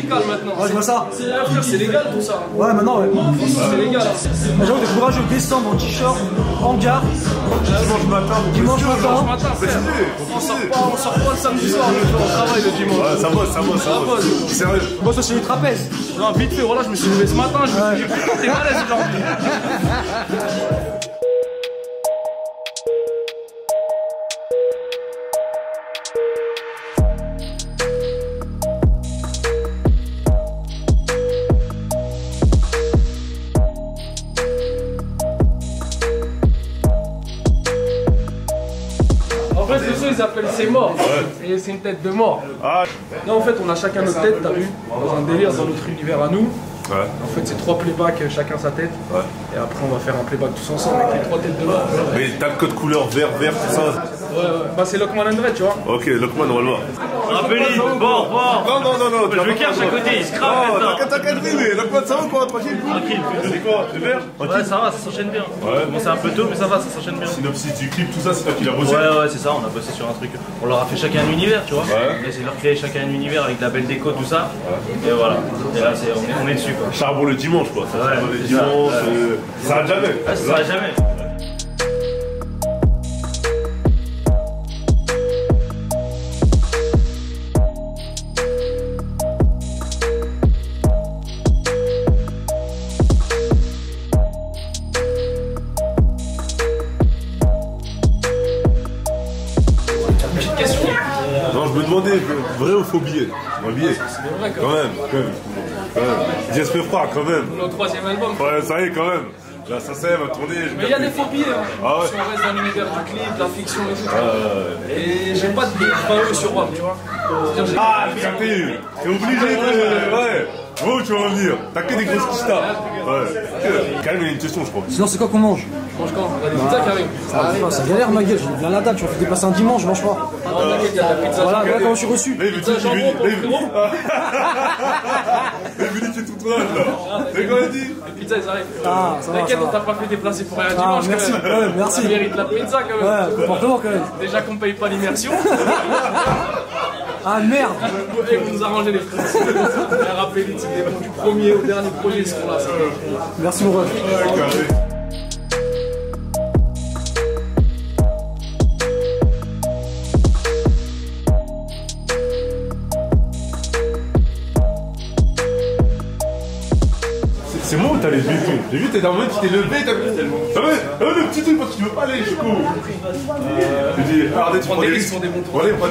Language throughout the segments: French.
syndical maintenant. Ouais, je vois ça. C'est légal tout ça. Ouais, maintenant, ouais. C'est légal. J'avoue, t'es courageux, descendre en t-shirt, en gare. Dimanche matin. On sort pas le samedi soir, on travaille le dimanche. Ouais, ça bosse. Sérieux. Bon, ça, c'est les trapèzes. Non, vite fait, voilà, je me suis levé ce matin, j'ai dit, t'es malaise aujourd'hui. En fait, le son ils appellent c'est mort. Et c'est une tête de mort. Ah. Non, en fait, on a chacun notre tête, t'as vu, dans un délire, dans notre univers à nous. Ouais. En fait, c'est 3 playbacks, chacun sa tête. Ouais. Et après, on va faire un playback tous ensemble avec les 3 têtes de mort. Mais t'as le code couleur vert, tout ça. Ouais. Bah, c'est Lockman André, tu vois. Ok, Lockman, on va le voir. Rappelez, bon. Non. Je me cache à côté, il se crame maintenant. T'inquiète, mais Lockman, ça va quoi, tranquille. C'est quoi, c'est vert? Ouais, ça va, ça s'enchaîne bien. Ouais. Bon, c'est un peu tôt, mais ça va, ça s'enchaîne bien. Synopsis du clip, tout ça, c'est toi qui l'as bossé. Ouais, c'est ça, on a bossé sur un truc. On leur a fait chacun un univers, tu vois. Ouais. Et c'est leur créer chacun un univers avec de la belle déco, tout ça. Et voilà. Et là, on est dessus, quoi. Charbon le dimanche, quoi. Ça, Ouais, le c'est dimanche, ça. ça arrête jamais. Ah, ça s'arrête jamais. Petite question. Non, je me demandais, vrai ou faux billet? Un billet. C'est vrai, Quand même. Jess fait froid, quand même. Notre 3e album. Ouais, ça y est, quand même. Là, ça va tourner. Mais il y a des phobies, hein. Ah ouais. Si on reste dans l'univers du clip, de la fiction et tout. Et j'ai pas de billet sur WAP, tu vois. Ah, t'es obligé de. Ouais. Oh, tu vas revenir. T'as que des grosses kistas. Ouais. Quand même, il y a une question, je crois. Sinon, c'est quoi qu'on mange? Je mange quand? Il y a des pizzas qui arrivent. Ça galère, ma gueule. J'ai plein la dalle. Tu vas faire déplacer un dimanche, je mange pas. Non, t'inquiète, il y a de la pizza. Voilà comment je suis reçu. Là, il veut Pizza jambon pour le frérot. Il veut niquer toute l'âge, là. C'est quoi, il dit? Les pizzas, ils arrivent. Ah, ça va, T'inquiète, ça va. on t'a pas fait déplacer pour rien Ah, dimanche. merci, quand quand même, merci. Ça mérite la pizza, quand même. Ouais, comportement, quand même. Déjà qu'on paye pas l'immersion. Ah, merde. Et vous nous arrangez les frères. Et rappelez les types des bons du premier au dernier projet, ils seront là. Merci, mon ref. C'est moi ou t'as les levé tout? J'ai vu, t'es dans le moment, tu t'es levé, t'as vu? Le petit truc parce que tu veux pas aller jusqu'au. Je dis, regardez, tu prends des risques. Voilà, il prend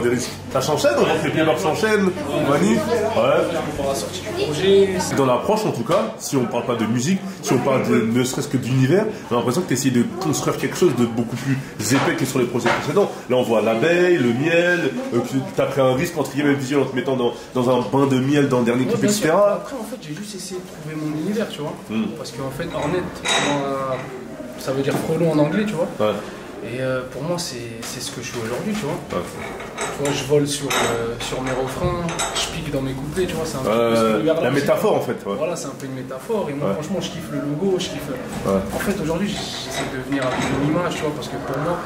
des risques. Ça s'enchaîne, on les playbacks s'enchaînent, manif. Ouais. Pour la sortie du projet. Dans l'approche, en tout cas, si on parle pas de musique, si on parle ne serait-ce que d'univers, j'ai l'impression que tu essayes de construire quelque chose de beaucoup plus épais que sur les projets précédents. Là, on voit l'abeille, le miel, tu as pris un risque entre guillemets visuel en te mettant dans un bain de miel dans le dernier clip, etc. Après, en fait, j'ai juste essayé de trouver mon univers, tu vois. Parce qu'en fait, Hornet, ça veut dire frelon en anglais, tu vois. Ouais. Et pour moi, c'est ce que je suis aujourd'hui, tu vois. Ouais. Tu vois, je vole sur mes refrains, je pique dans mes couplets, tu vois. C'est un peu ce univers-là La aussi. métaphore, en fait. Ouais. Voilà, c'est un peu une métaphore. Et moi, franchement, je kiffe le logo, je kiffe. Ouais. En fait, aujourd'hui, j'essaie de venir avec une image, tu vois, parce que pour moi,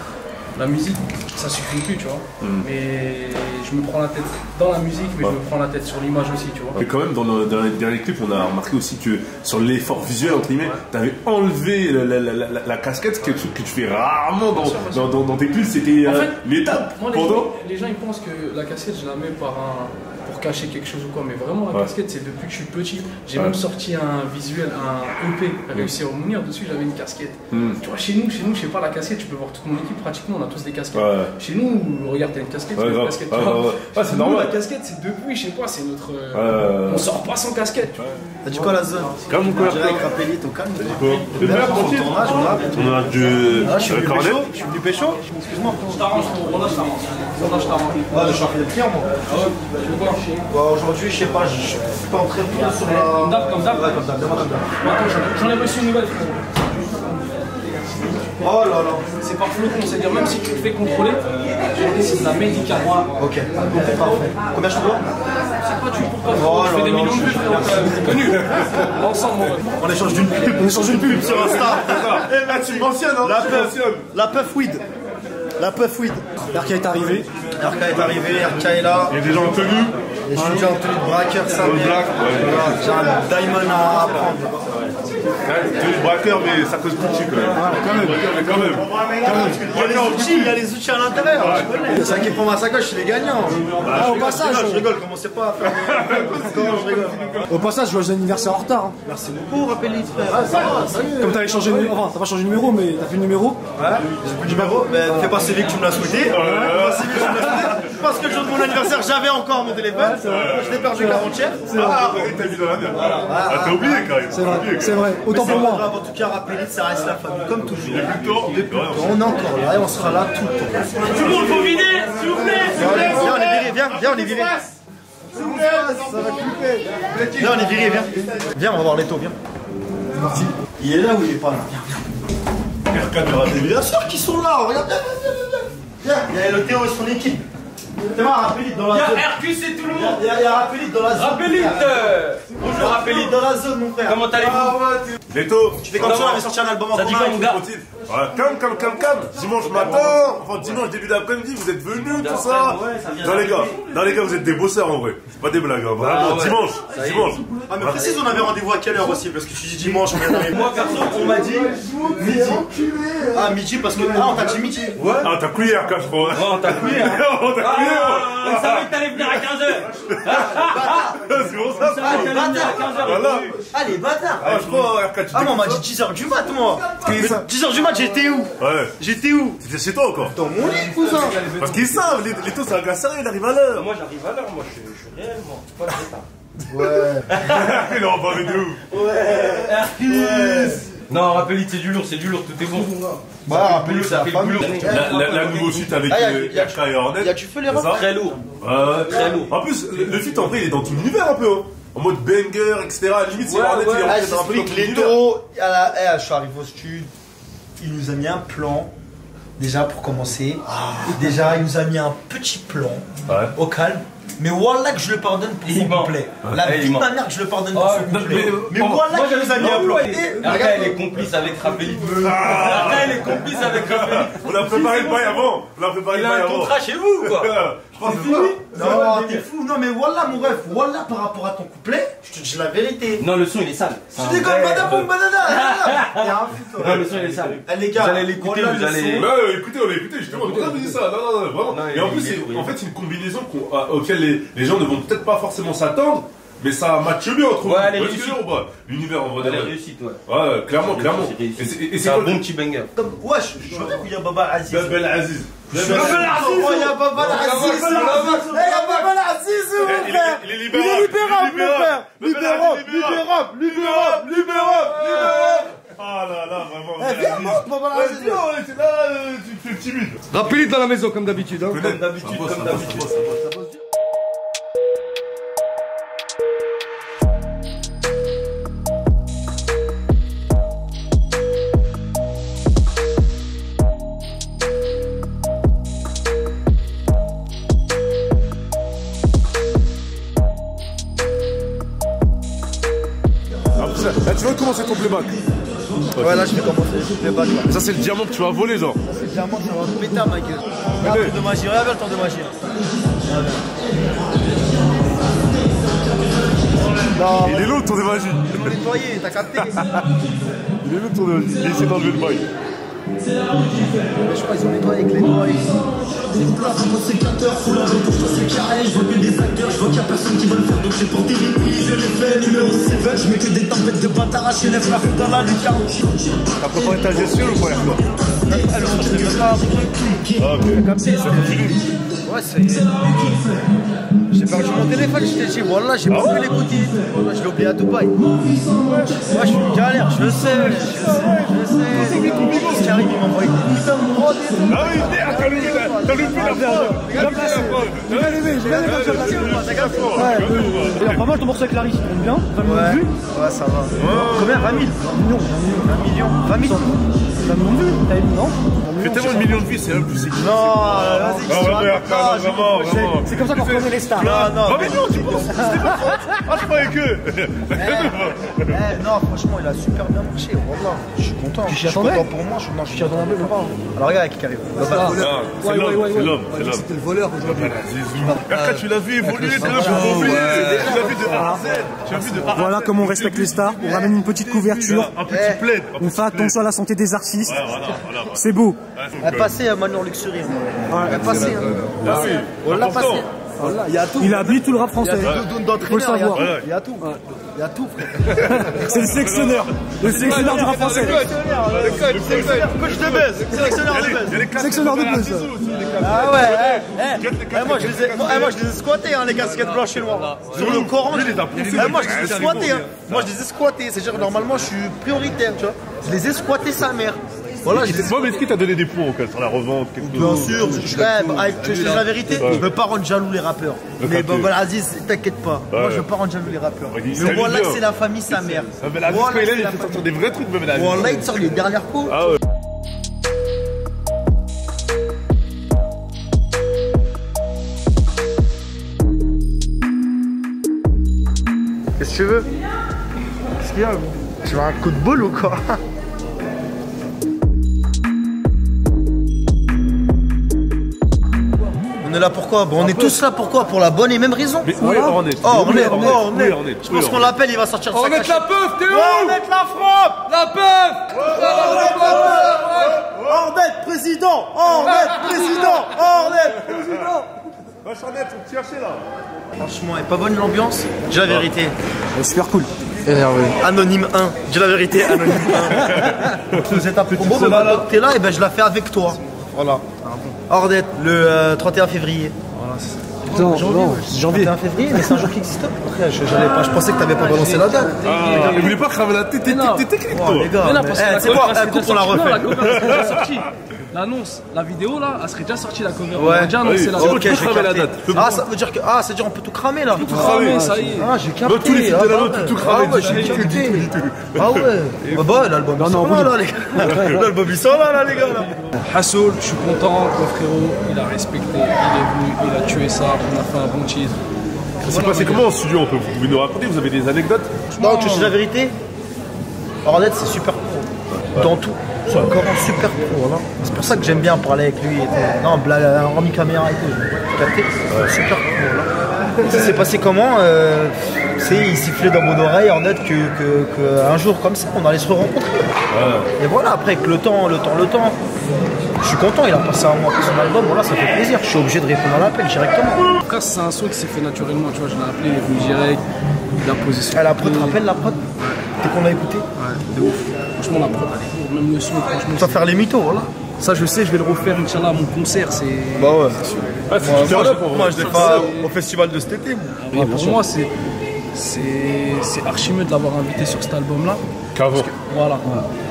la musique, ça suffit plus, tu vois. Mais je me prends la tête dans la musique, mais je me prends la tête sur l'image aussi, tu vois. Et quand même, dans les derniers clips, on a remarqué aussi que sur l'effort visuel, entre guillemets, t'avais enlevé la casquette, quelque chose que tu fais rarement dans tes clips. C'était En fait, l'étape moi, pendant. les gens ils pensent que la casquette, je la mets pour cacher quelque chose ou quoi, mais vraiment la casquette, c'est depuis que je suis petit. J'ai même sorti un visuel, un EP réussi à Mounir, dessus j'avais une casquette. Tu vois, chez nous, je sais pas, la casquette, tu peux voir toute mon équipe, pratiquement on a tous des casquettes. Chez nous, regarde, t'as une casquette, tu as une casquette. C'est normal. La casquette, c'est depuis, je sais pas, c'est notre. On sort pas sans casquette. Tu vois. T'as dit quoi la zone? Comme quoi? Avec Rapelli, au calme. Le verre, tranquille. On a du. Ah, je suis venu cornet. pécho. Je suis venu pécho. Excuse-moi. Je t'arrange, Rona, je t'arrange. Ouais, je suis en train de client, moi. Ah ouais, tu veux quoi? Bah, aujourd'hui, je sais pas, je suis pas entré trop sur la. Comme d'hab, comme d'hab. Ouais, comme d'hab, demande comme d'hab. Attends, j'en ai reçu une nouvelle, frérot. Oh là là. C'est par flocon, c'est-à-dire même si tu te fais contrôler, c'est de la médicale. Ok, parfait. Combien je dois? C'est pas tu pour pas je fais des millions de vues, frérot. C'est connu. Ensemble, mon ref. On échange d'une pub, sur Insta. Eh là, tu mentionnes, hein? La puff weed. La puff weed. RK est arrivé. RK est arrivé, RK est là. Il y a des gens en tenue. Je suis déjà en tenue de braqueur, ça. J'ai un diamond à apprendre. Tenue de braqueur, mais ça cause Gucci quand même. Quand même. Il y a les outils, il y a les outils à l'intérieur. C'est ça qui prend ma sacoche, c'est les gagnants. Au passage, je rigole, commencez pas à faire. Je rigole. Au passage, joyeux anniversaire en retard. Merci beaucoup, rappelez-le, frère. Comme t'avais changé de numéro, enfin t'as pas changé de numéro, mais t'as fait le numéro. Ouais, j'ai plus de numéro. Mais fais pas celui que tu me l'as souhaité. Fais pas celui que tu me l'as souhaité. Parce que le jour de mon anniversaire, j'avais encore mon téléphone. Je l'ai perdu l'avant-hier. Ah, t'as mis dans la merde. Ah, t'as oublié quand même. C'est vrai, c'est vrai. Autant pour moi. En tout cas, rappelez-le, ça reste la famille, comme toujours. Depuis le temps. On est encore là et on sera là tout le temps. Tout le monde faut vider, s'il vous plaît. Viens, on est viré, viens, on est viré. Viens, on est viré, viens. Viens, on va voir les taux, viens. Il est là ou il est pas là? Bien sûr qu'ils sont là, regarde, viens. Il y a le Théo et son équipe. C'est moi, Rapélite dans la zone. RQ, c'est tout le monde. Il y a Rapélite dans la zone. Rapélite. Bonjour, Rapélite dans la zone, mon frère. Comment allez-vous? Leto, Tu fais comme ça, on avait sorti un album en Ça dit commun. comme gars. calme. Dimanche matin, enfin dimanche début d'après-midi, vous êtes venus, tout ça. Non les gars, vous êtes des bosseurs en vrai. C'est pas des blagues, hein. Vraiment, dimanche. Ah, mais précise, on avait rendez-vous à quelle heure aussi? Parce que tu dis dimanche, on vient Moi, perso, on m'a dit midi. Ah, midi parce que. Ah, on t'a dit midi. Ouais. Ah, t'as couillé, RK, je crois. on t'a couillé. On t'a couillé. Il savait que t'allais venir à 15h. C'est bon ça. Il savait que t'allais venir à 15h. Voilà. Ah, les bâtards. Ah, je crois, RK, tu Ah, mais on m'a dit 10h du mat, moi. 10h du mat, j'étais où? Ouais. J'étais où? T'étais chez toi encore? Dans mon lit, cousin. Parce qu'ils savent, les taux, c'est un gars sérieux, il arrive à l'heure. Moi, j'arrive à l'heure, moi, je suis réel, moi. Pas la Ouais. Il est en bas de ouf. Non, Rapélite, c'est du lourd, tout est bon. Bah, rappelez-le, Ça fait le boulot. La nouveau suite avec RK et Hornet. Y a tu fais les refs? Très lourd. Très lourd. En plus, le feat en vrai, il est dans tout l'univers un peu. Hein. En mode banger, etc. Limite, c'est Hornet, il est rentré dans un peu dans tout Les l'univers. taureaux, je suis arrivé au studio, il nous a mis un plan. Déjà pour commencer, déjà il nous a mis un petit plan au calme. Mais voilà que je le pardonne pour son couplet. La vie de ma mère que je le pardonne pour son couplet. Mais voilà que je nous a mis un plan. Regarde, elle est complice avec Rapélite. Regarde, elle est complice avec Rapélite. On a préparé le bail avant. Il a un contrat chez vous, quoi. Je pense que c'est ça. Non, t'es fou. Non, mais voilà mon ref. Voilà par rapport à ton couplet, je te dis la vérité. Non, le son il est sale. Tu déconnes, badaboum, banana. Il y a un fou, toi. Non, le son il est sale. Les gars, Vous allez l'écouter, vous allez. Ouais, écoutez, on l'a écouté, justement. On a dit ça. Non, vraiment. Et en plus, c'est une combinaison auquel les gens ne vont peut-être pas forcément s'attendre. Mais ça matche bien entre nous. Ouais, elle est réussie. L'univers en vrai. Elle est réussite, ouais. Ouais, clairement. Et c'est un bon petit banger. Ouais, je veux qu'il y a Baba Aziz. Bel Aziz. Il y a Baba Aziz. Il y a Baba Aziz, mon frère. Il est libérable, mon frère. Libérable. Ah là, vraiment. Viens, monte, Baba Aziz. C'est là, tu fais timide. Rapélite dans la maison comme d'habitude. Hein. Comme d'habitude. Là, tu vas commencer ton playback. Ouais, là, je vais commencer le playback. Ça, c'est le diamant que tu vas voler, genre. C'est le diamant, ça va péter à ma gueule. Regarde le tour de magie, regarde le tour de magie. Non, Il est long, le tour de magie. je vais me nettoyer, t'as capté? Il est long, le tour de magie. Il essaie d'enlever le bail. Je crois qu'ils ont nettoyé avec les doigts. T'as préparé ta gestion ou pas, Ouais, c'est. J'ai perdu mon téléphone, je t'ai dit, voilà, j'ai pas pu l'écouter. Voilà, je l'ai oublié à Dubaï. Moi, je suis une galère, je sais. Ce qui arrive, il m'a envoyé des millions de droits. Ah oui, merde, t'as loupé la preuve. Il a pas mal ton morceau avec Larry, il tourne bien. Ouais, ça va. Combien? 20 000? 20 millions. 20 000? 20 millions de vues, t'as vu, non? Fais tellement de millions de vies, c'est un plus. Non, vas-y, Vraiment. C'est comme ça qu'on reconnaît les stars. Non, mais non, tu penses que c'était pas faux. Ah, je croyais que. non, franchement, il a super bien marché. Voilà, je suis content. Tu t'y Je suis attendais? content pour moi. Je Tu t'y attendais pas. Alors, regarde qui arrive. C'est l'homme. C'était le voleur aujourd'hui. RK, Après, tu l'as vu évoluer, tu l'as vu de A à Z. Voilà comment on respecte les stars. On ramène une petite couverture. Un petit plaid. On fait attention à la santé des artistes. C'est beau. Elle est passée à Manor Luxury. Elle est passée. Ah oui, On l'a passée. Il y a tout. Il habille tout le rap français. Faut le savoir. Il y a tout. Il y a tout. C'est le sélectionneur. Le sélectionneur du rap français. Coach de buzz. Sélectionneur de buzz. Sélectionneur de buzz. Ah ouais. Moi je les ai squattés les casquettes blanches et noires. Sur le Coran. Moi je les ai squattés. Moi je les ai squattés. C'est-à-dire normalement je suis prioritaire, tu vois. Je les ai squattés sa mère. Voilà, moi, mais est-ce qu'il t'a donné des points sur la revente? Bien sûr, je dis la vérité, je veux pas rendre jaloux les rappeurs. Mais voilà, Aziz, t'inquiète pas. Moi, je veux pas rendre jaloux les rappeurs. Mais voilà, c'est la famille, sa mère. Voilà, il fait sortir des vrais trucs, même la vie. Voilà, il sort les dernières coups. Ah ouais. Qu'est-ce que tu veux? Qu'est-ce qu'il y a? Tu veux un coup de boule ou quoi? On est là pourquoi? Bon, on est tous là pourquoi? Pour la bonne et même raison. Mais où est Hornet? Je pense qu'on l'appelle, il va sortir de sa Hornet cachette. la peuf, t'es où? Hornet la frappe! La peuf! Hornet président! Hornet président! Hornet président! Va Hornet, faut te chercher là. Franchement, elle est pas bonne l'ambiance? Dis la vérité. Super cool. Anonyme 1. Dis la vérité, Anonyme 1. Vous êtes un promo, t'es là, et ben je la fais avec toi. Voilà. Hornet, le 31 février. Non, janvier. 31 février, mais c'est un jour qui existe. Après, je pensais que t'avais pas balancé la date. Il voulait pas cramer la tête, t'es technique toi. Les gars, c'est quoi? Coupe, on la refait. La cover serait déjà sortie. L'annonce, la vidéo là, elle serait déjà sortie la cover. On a déjà annoncé la Ok, j'ai j'ai cramé la capté. date. Ah, ça veut dire que c'est-à-dire on peut tout cramer là. tout cramé, ça y est. Ah, j'ai capté. Tous les films de l'annonce, tout cramé. J'ai capté. Ah ouais. Bah l'album il sort là, les gars. L'album il sort là, les gars. Hassoul, je suis content, mon frérot, il a respecté, il est venu, il a tué ça, on a fait un bon cheese. C'est passé comment en studio? Vous pouvez nous raconter? Vous avez des anecdotes? Non, tu sais la vérité? Hornet, c'est super pro. Dans tout. C'est encore un super pro. Voilà. C'est pour ça que j'aime bien parler avec lui. Et tout. Non, remis caméra et tout. Capté? Super pro. Voilà. Ça s'est passé comment? Il sifflait dans mon oreille, Hornet, qu'un jour comme ça, on allait se rencontrer. Et voilà, après, avec le temps. Je suis content, il a passé un mois pour son album, voilà, ça fait plaisir. Je suis obligé de répondre à l'appel directement. Après, c'est un son qui s'est fait naturellement, tu vois, je l'ai appelé, il est venu direct, il a posé son. La prod, te rappelles la prod? Dès qu'on l'a écouté? Ouais, de ouf. Franchement, la prod, elle est lourde, même le son, franchement. Tu vas faire les mythos, voilà. Ça, je sais, je vais le refaire, Inch'Allah, à mon concert, c'est. Bah ouais. Moi, je l'ai fait au festival de cet été. Et pour moi, c'est archi mieux de l'avoir invité sur cet album-là. Qu'avant. Voilà,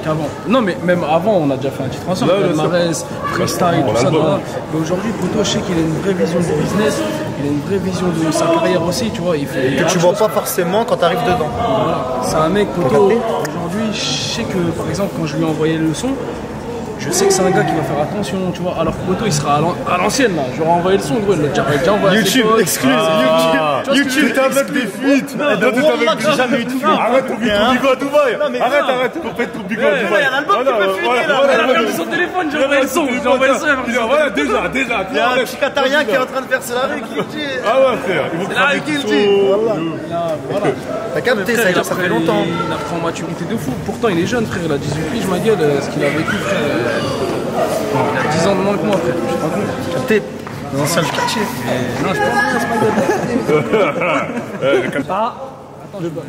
qu'avant. Non, mais même avant, on a déjà fait un titre ensemble, Palmarès, Freestyle, tout ça. Mais aujourd'hui, Poto, je sais qu'il a une vraie vision du business, il a une vraie vision de sa carrière aussi, tu vois. Que tu vois pas forcément quand tu arrives dedans. Voilà. C'est un mec, Poto, aujourd'hui, je sais que, par exemple, quand je lui ai envoyé le son, je sais que c'est un gars qui va faire attention, tu vois. Alors que Poto, il sera à l'ancienne, là. Je lui ai envoyé le son, gros, il l'a déjà envoyé. YouTube, excuse, YouTube, t'es avec des fuites. J'ai jamais eu de fuite. Arrête ton bigot à Dubaï. Arrête. Pour pas être ton bigot à Dubaï. Il y a un album qui peut fuiter, là. Il a perdu son téléphone, j'ai envoyé le son. Voilà, déjà. Il y a un petit Qatarien qui est en train de faire c'est la rue qui dit. Ah ouais, frère. C'est la rue qui le dit. Voilà. T'as capté, ça fait longtemps. Il apprend en maturité de fou. Pourtant, il est jeune, frère. Il a 18 piges, ma gueule. Ce qu'il a vécu, frère. Il a 10 ans de moins que moi, frère. Je te rends compte. Capté. Les anciens du quartier. Non, je pense que c'est pas attends, je dois.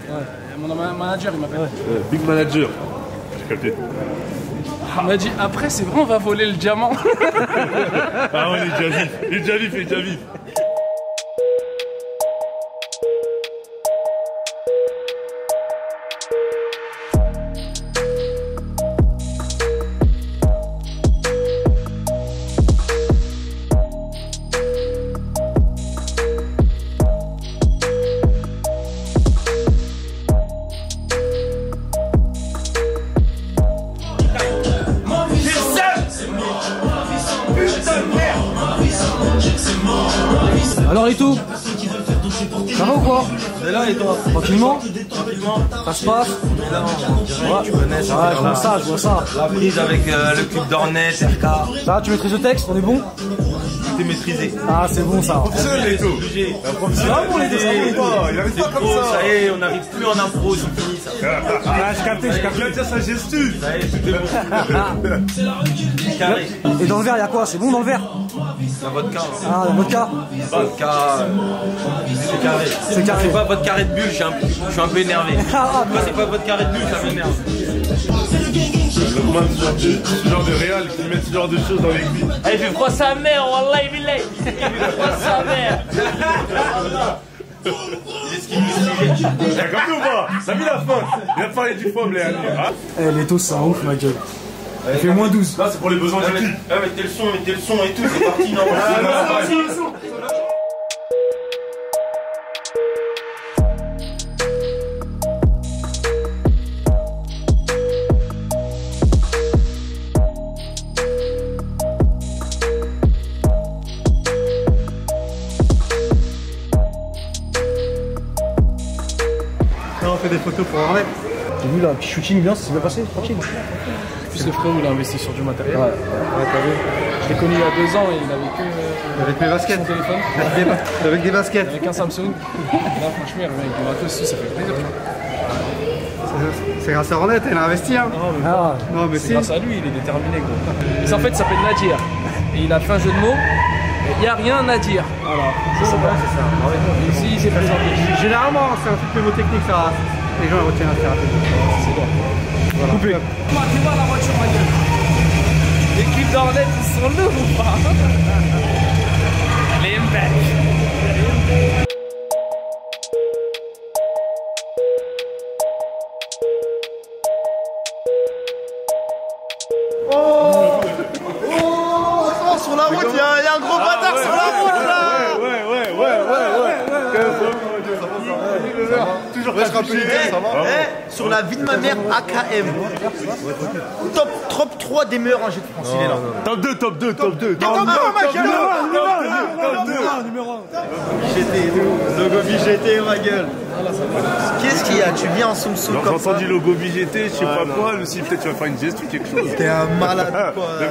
Mon manager, il m'appelle. Big manager. J'ai capté. Il m'a dit, après, c'est vrai, on va voler le diamant. Ah ouais, il est déjà vif. Alors et tout? Ça va ou quoi? Et là, et toi? Tranquillement? Ça se passe? Tu connais ça. Je vois ça. La prise avec le clip d'Hornet, RK. Ça, tu maîtrises le texte? On est bon? tout est maîtrisé. Ah, c'est bon ça. Professionnel, les taux. Bravo les deux, ça va, les deux. Il arrive pas comme Oh, ça. ça y est, on n'arrive plus en impro, c'est fini ça. Ah, j'ai capté. Il a déjà sa gestu. Ça y est, tout est bon. Carré. Et dans le verre, il y a quoi? C'est bon dans le verre? La vodka. Ah, la vodka? Vodka. C'est carré. C'est carré. C'est pas votre carré de bulle, je suis un peu énervé. Quand c'est pas votre carré de bulle, ça m'énerve. Ce genre de réal qui met ce genre de choses dans les cuits. Ah, il fait froid sa mère, wallah, il fait froid sa mère. T'as compris ou pas? T'as mis la fin. Il a parlé du foie, Léa. Eh, les taux, c'est un ouf, ma gueule. Il fait moins 12. Là, c'est pour les besoins du clip. Mettez le son et tout, c'est parti, non. On fait des photos pour Arnett. J'ai vu là, un petit shooting bien, ça s'est bien passé, tranquille. Plus le frérot, il a investi sur du matériel. Ouais, t'as vu. Je l'ai connu il y a 2 ans et il avait que Avec mes baskets. son téléphone. Avec des baskets. Avec un Samsung. Là, franchement, il revient avec du matos aussi, ça fait plaisir. C'est grâce à Arnett, elle a investi. Hein. Non, mais C'est grâce à lui, il est déterminé, gros. En fait, il s'appelle Nadir. Et il a fait un jeu de mots. Il n'y a rien à dire. Voilà. C'est ça. Ici, il s'est présenté. Généralement, c'est un truc mnémotechnique, ça. Les gens retiennent assez rapidement. C'est bon. Voilà. Coupé. Tu vois la voiture, ma gueule. L'équipe d'Ornette, ils sont lourds ou pas? Les mecs. Sur la route, il y a un gros bâtard sur la route là. Ouais. Toujours Ça va. Sur la vie de ma mère, AKM. Top 3 des meilleurs ingés de France, il est là. Top 2. Logo BGT, ma gueule. Qu'est-ce qu'il y a? Tu viens en soum-soum J'ai comme ça? entendu logo BGT, je sais pas quoi, mais si peut-être tu vas faire une gestu, quelque chose. T'es un malade quoi. C'est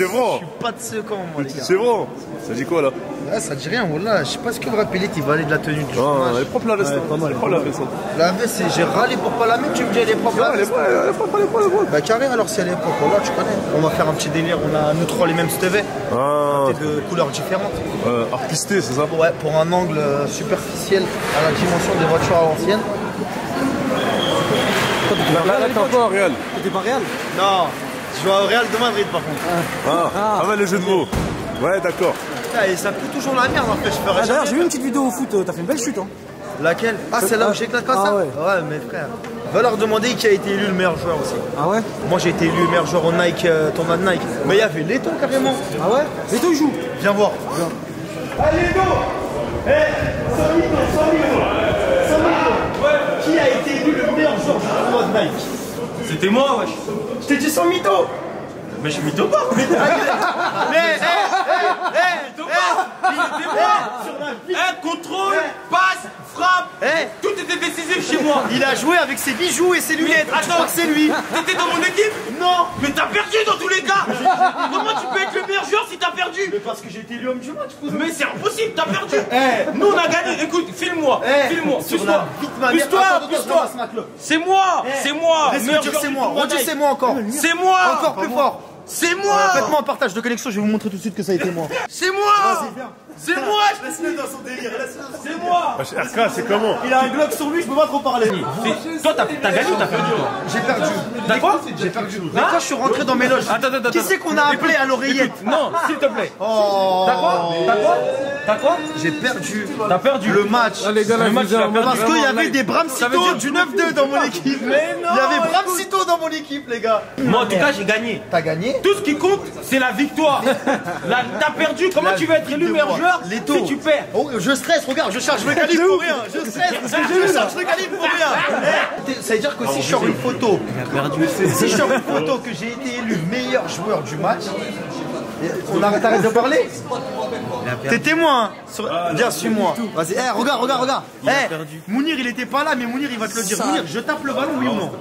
bon. Je suis pas de ce camp, moi, les gars. C'est bon. Ça dit quoi là? Ouais, ça dit rien, voilà. Je sais pas ce que vous rappelez qui va aller de la tenue du Non, chômage. elle est propre la veste. La veste. La veste, j'ai râlé pour pas la mettre, tu me dis elle est propre la veste. Bah carré alors si elle est propre, là tu connais. On va faire un petit délire, on a nous trois les mêmes stevets. Ah, De couleurs différentes. artisté, c'est ça? Ouais, pour un angle superficiel à la dimension des voitures à l'ancienne. T'es encore Real. T'es pas réel? Non, je vais au Real de Madrid par contre. Ah, ouais, le jeu de mots. Ouais, d'accord. Ah, et ça pue toujours la merde en fait, je ferais D'ailleurs, jamais. j'ai vu une petite vidéo au foot, t'as fait une belle chute. Hein. Laquelle? Ah, c'est là où j'éclate comme ça? Ah ouais. Ouais, mes frères. Va leur demander qui a été élu le meilleur joueur aussi. Ah ouais? Moi j'ai été élu le meilleur joueur au Nike, tournoi de Nike. Mais il y avait Leto carrément. Ah ouais? Et toi, il joue. Viens voir. Allez, Leto. 100 millions. Qui a été élu le meilleur joueur du tournoi de Nike? C'était moi, wesh. Je t'ai dit sans mytho. Mais je suis mytho pas. Mais Contrôle, passe, frappe. Tout était décisif chez moi. il a joué avec ses bijoux et ses lunettes. Je crois que c'est lui. T'étais dans mon équipe? Non. Mais t'as perdu dans tous les cas. Comment tu peux être le meilleur joueur si t'as perdu? Mais parce que j'ai été élu homme du match. Mais c'est impossible, t'as perdu. Nous on a gagné. Écoute, filme-moi. Filme-moi. Sur la vie de ma mère. Pousse-toi. C'est moi. C'est moi. Laisse-moi dire c'est moi. Redis c'est moi encore. C'est moi. Encore plus fort. C'est moi. Faites-moi un partage de connexion, je vais vous montrer tout de suite que ça a été moi. C'est moi. C'est moi. Laisse-le dans son délire. C'est moi. RK, c'est comment? Il a un Glock sur lui, je peux pas trop parler. Toi t'as gagné ou t'as perdu toi? J'ai perdu. T'as quoi? J'ai perdu. Mais quand je suis rentré dans mes loges, Attends. qui c'est qu'on a appelé à l'oreillette? Non, s'il te plaît. Oh. T'as quoi? J'ai perdu. T'as perdu Le match. Le match, tu l'as perdu. Parce qu'il y avait des Bramsito du 9-2 dans mon équipe. Mais non. Il y avait Bramsito dans mon équipe, les gars. Moi en tout cas j'ai gagné. T'as gagné? Tout ce qui compte, c'est la victoire. T'as perdu, comment tu vas être élu meilleur joueur si tu perds? Oh, je stresse, regarde, je charge le calibre pour rien. Je stresse parce que je charge le calibre pour rien. Ça veut dire que si je sors une photo, si je sors une photo que j'ai été élu meilleur joueur du match, T'arrêtes de parler? T'es témoin, hein. Viens, suis-moi. Vas-y, regarde. Mounir, il était pas là, mais Mounir, il va te le dire. Mounir, je tape le ballon, oui ou non?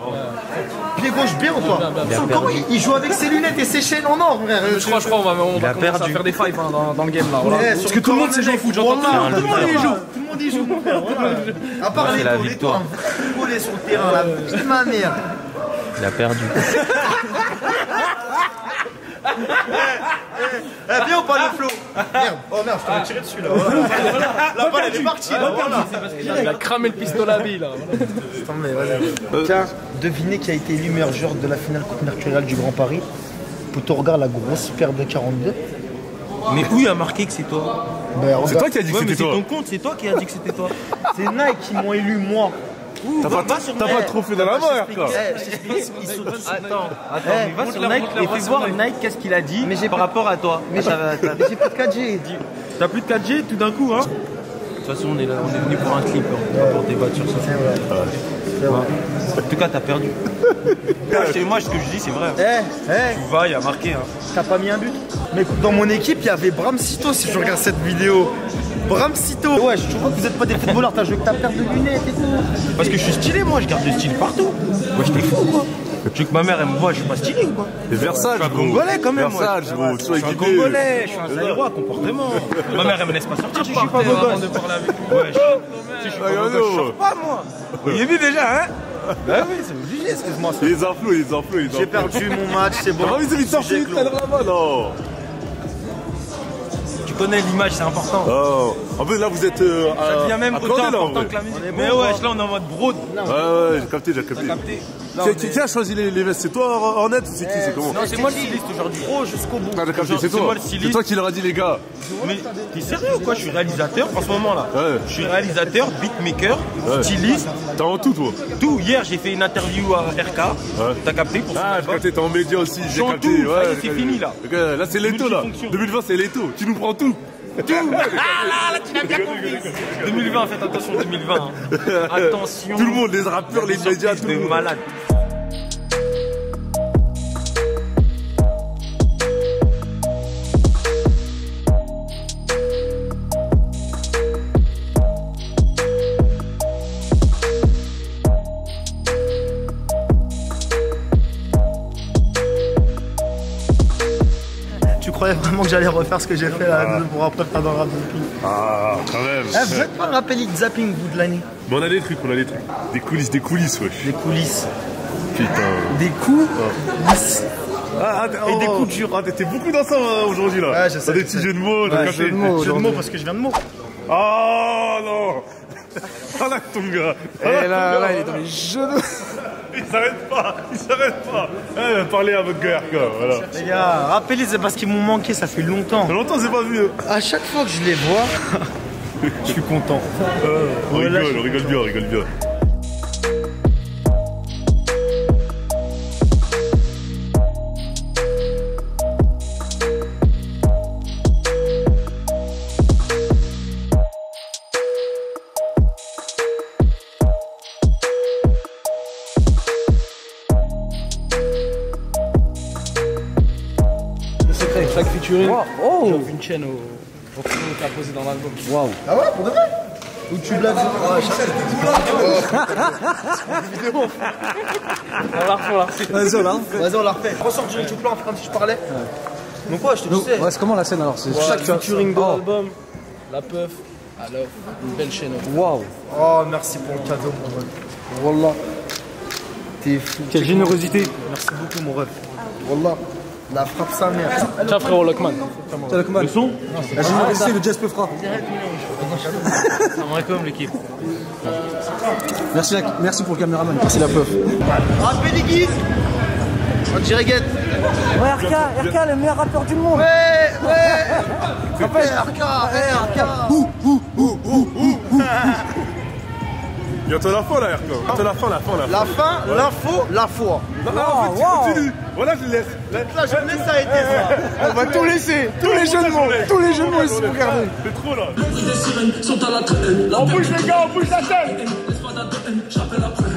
Pied gauche bien ou pas? Comment il joue avec ses lunettes et ses chaînes en or, frère? Je crois, on va commencer à faire des fives dans le game là. Parce que tout le monde sait jouer au foot, j'entends tout le monde y joue. Tout le monde y joue, mon frère. À part les victoires. Voler sur le terrain, la vie de ma mère. Il a perdu. Viens ou pas le flow? Merde, oh merde, je t'aurais tiré dessus là. La balle elle est partie là. Il a cramé le pistolet à billes là. Tiens, devinez qui a été élu meilleur joueur de la finale Coupe Mercurial du Grand Paris. Plutôt regarde la grosse paire de 42. Mais où il a marqué que c'est toi? C'est toi qui as dit que Ouais, mais c'était c'est toi. ton compte, c'est toi qui a dit que c'était toi. C'est Nike qui m'ont élu moi. T'as pas de trophée dans la main, Erka. Attends, mais va sur Nike et fais voir Nike qu'est-ce qu'il a dit par rapport à toi. Mais j'ai pas de 4G. T'as plus de 4G tout d'un coup, hein? De toute façon, on est là, on est venu pour un clip, on va pour débattre sur ça. C'est vrai. En tout cas, t'as perdu. Moi, ce que je dis, c'est vrai. Tu vas, il a marqué. Hein. T'as pas mis un but? Mais dans mon équipe, il y avait Bram Cito si je regarde cette vidéo. Bram Cito. Ouais, je vois que vous êtes pas des footballeurs, t'as joué que ta paire de lunettes et tout. Parce que je suis stylé, moi, je garde le style partout. Moi, je t'ai fou, quoi. Tu veux que ma mère, elle me voit, je suis pas stylé ou quoi? C'est Versailles, je suis un Congolais quand même. Versailles, gros. Je suis un Congolais, je suis un Zaïrois, comportement. Ma mère, elle me laisse pas sortir si je suis pas beau gosse. Ouais, si je suis pas beau gosse, je sors pas, moi. Vous avez vu déjà, hein? Bah oui, c'est obligé, excuse-moi. Les influx. J'ai perdu mon match, c'est bon. Ah oui, c'est vite sorti, t'as là-bas, non. Tu connais l'image, c'est important. Oh. En plus, là, vous êtes. Ça devient même autant important que la musique. Mais ouais, là, on est en mode broad. Ouais, j'ai capté. Qui a choisi les vestes? C'est toi, Hornet, ou c'est qui? C'est comment? Non, c'est moi le styliste aujourd'hui. Oh, jusqu'au bout. Ah, j'ai capté, c'est toi. C'est toi qui leur a dit, les gars. Mais t'es sérieux ou quoi? Je suis réalisateur en ce moment là. Ouais. Je suis réalisateur, beatmaker, styliste. T'as en tout, toi? Tout. Hier, j'ai fait une interview à RK. Ouais. T'as capté pour ça? Ah, j'ai capté, t'es en média aussi, j'ai capté. Tout. Ouais, c'est fini là. Là, c'est l'étau, là. 2020, c'est l'étau. Tu nous prends tout. Tout. Ah là, tu l'as bien compris. 2020, faites attention 2020. Hein. Attention. Tout le monde, les rappeurs, les médias, tout le monde. Malade. Tu croyais vraiment que j'allais refaire ce que j'ai fait là pour après faire dans le rap zapping? Ah, quand même. Vous êtes pas rappelé de zapping vous de l'année? Mais on a des trucs. Des coulisses, wesh. Des coulisses. Putain. Des coups. Et des coups durs. Ah, t'es beaucoup dans ça aujourd'hui là. Ouais, je sais. Des petits jeux de mots, Des jeux de mots parce que je viens de mots. Oh non. Ah là, ton gars. Et là, il est dans les jeux de... Il s'arrête pas. Parlez à votre gars, voilà. Les gars, rappelez, c'est parce qu'ils m'ont manqué, ça fait longtemps. Ça fait longtemps, c'est pas vu. À chaque fois que je les vois, je suis content. On rigole bien. Chaque featuring, j'offre une chaîne au film qui a posé dans l'album. Waouh. Ah ouais, pour de vrai? Ou tu blagues? On la refait. Vas-y, on la refait. Ressort du plan, comme si je parlais. Donc ouais, je te disais. Ouais, c'est comment la scène alors? C'est Chaque featuring de l'album, la puff, alors une belle chaîne. Waouh. Oh, merci pour le cadeau, mon ref. Wallah. T'es fou. Quelle générosité. Merci beaucoup, mon ref. Wallah. La frappe sa mère. Tiens, frérot Lockman. Le son? La générosité de Jazz Peufra. Salam alaikum l'équipe. Merci pour le caméraman. Merci la puff. Rappelez les guides. On dirait Guette. Ouais, RK, le meilleur rappeur du monde. Ouais. RK. Bientôt la fin là, Erkan. Bientôt la fin. La fin, l'info, la foi. Non, tu continue. Voilà, je laisse. La jeunesse a été ça. On va tout laisser. Tous les jeux de mots. Ils sont regardés. C'est trop là. Les sirènes sont à la traîne. On bouge les gars, on bouge la tête. J'appelle après.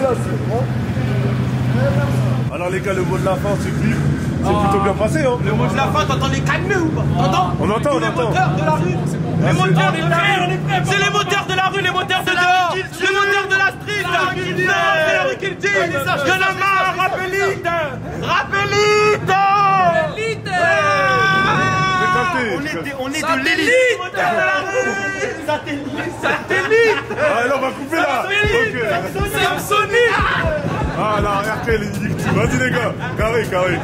c'est là, c'est bon. Alors les gars, le mot de la fin, c'est clip. C'est plutôt bien passé, hein. Le mot de la fin, t'entends les caneux ou pas? T'entends? On entend, on entend. Les moteurs de la rue. Les moteurs de la rue. C'est les moteurs de la rue, les moteurs de dehors. Les moteurs de la street. Non, c'est la rue qui le dit. Je la marre, rappelite. Rappelite. On est de l'élite. Satellite. Ah, là, on va couper là. Ok. Samsonite. Ah, là, RTL, il dit que tu. Vas-y, les gars. Carré, carré.